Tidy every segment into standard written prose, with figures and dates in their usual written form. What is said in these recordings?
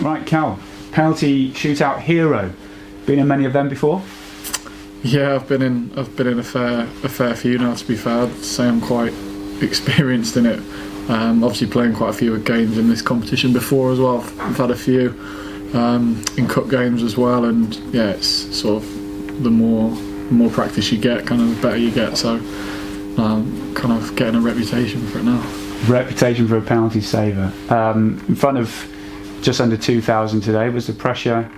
Right, Cal, penalty shootout hero. Been in many of them before? Yeah, I've been in a fair few now. To be fair, I'd say I'm quite experienced in it. Obviously, playing quite a few games in this competition before as well. I've had a few in cup games as well, and yeah, it's sort of the more practice you get, kind of the better you get. So, kind of getting a reputation for it now. Reputation for a penalty saver. In front of just under 2,000 today. Was the pressure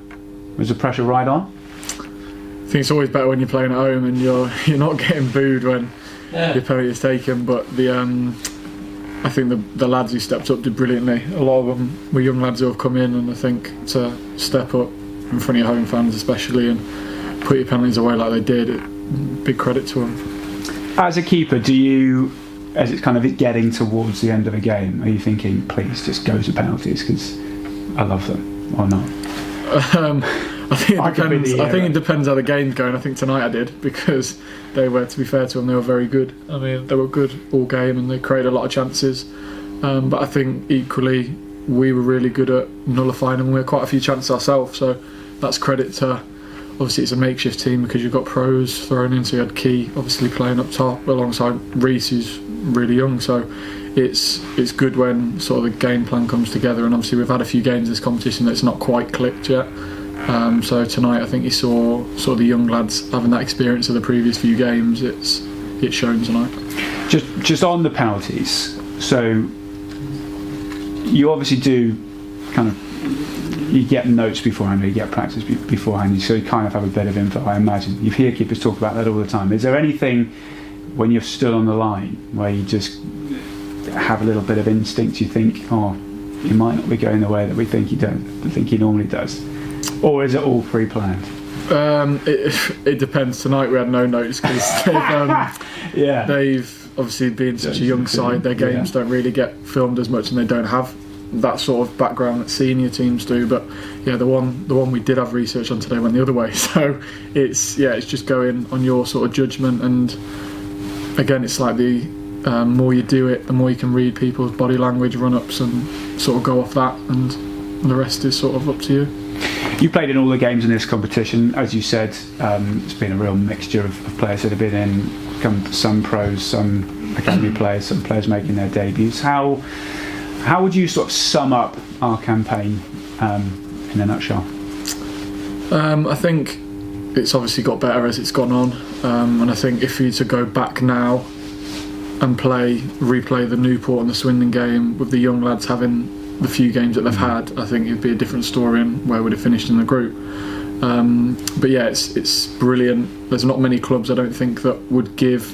right on? I think it's always better when you're playing at home and you're not getting booed when your penalty is taken. But I think the lads who stepped up did brilliantly. A lot of them were young lads who have come in, and I think to step up in front of your home fans especially and put your penalties away like they did, big credit to them. As a keeper, do you, as it's kind of getting towards the end of a game, are you thinking, please just go to penalties because I love them, or not? I think it depends. I think it depends how the game's going. I think tonight I did, because they were, to be fair to them, they were very good. I mean, they were good all game and they created a lot of chances. But I think equally we were really good at nullifying them. We had quite a few chances ourselves, so that's credit to. Obviously, it's a makeshift team because you've got pros thrown in. So you had Key obviously playing up top alongside Reece, who's really young. So it's good when sort of the game plan comes together. And obviously we've had a few games in this competition that's not quite clicked yet. So tonight I think you saw sort of the young lads having that experience of the previous few games. It's shown tonight. Just on the penalties, so you obviously do kind of, you get notes beforehand, you get practice beforehand, so you kind of have a bit of info, I imagine. You hear keepers talk about that all the time. Is there anything when you're stood on the line where you just have a little bit of instinct, you think, oh, he might not be going the way that we think he normally does? Or is it all pre-planned? It depends. Tonight we had no notes because they've obviously been such a young side. Their games don't really get filmed as much, and they don't have that sort of background that senior teams do. But yeah, the one we did have research on today went the other way. So it's just going on your sort of judgment. And again, it's like the more you do it, the more you can read people's body language, run-ups, and sort of go off that. And the rest is sort of up to you. You played in all the games in this competition, as you said. It's been a real mixture of players that have been in, some pros, some academy players, some players making their debuts. How would you sort of sum up our campaign in a nutshell? I think it's obviously got better as it's gone on, and I think if you to go back now and replay the Newport and the Swindon game with the young lads having the few games that they've had, I think it'd be a different story and where we'd have finished in the group. But yeah, it's brilliant. There's not many clubs, I don't think, that would give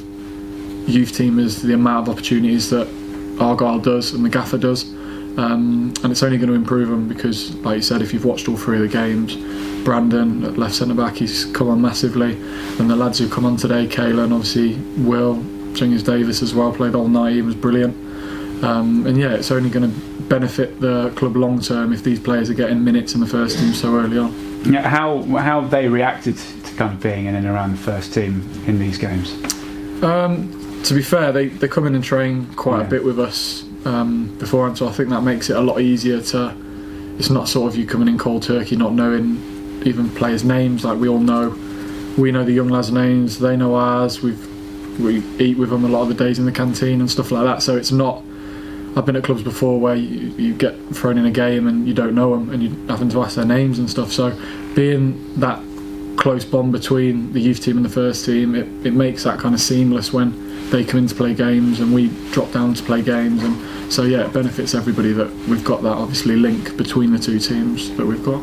youth teamers the amount of opportunities that Argyle does and the Gaffer does, and it's only going to improve them because, like you said, if you've watched all three of the games, Brandon at left centre back, he's come on massively, and the lads who come on today, Kayla and obviously Will, Jingis Davis as well, played all night. He was brilliant. And yeah, it's only going to benefit the club long term if these players are getting minutes in the first team so early on. Yeah, how have they reacted to kind of being in and around the first team in these games? To be fair, they come in and train quite a bit with us beforehand, so I think that makes it a lot easier to. It's not sort of you coming in cold turkey, not knowing even players' names. Like we know the young lads' names, they know ours. We eat with them a lot of the days in the canteen and stuff like that. So it's not. I've been at clubs before where you get thrown in a game and you don't know them and you're having to ask their names and stuff. So being that close bond between the youth team and the first team, it makes that kind of seamless when they come in to play games and we drop down to play games. And so yeah, it benefits everybody that we've got that obviously link between the two teams that we've got.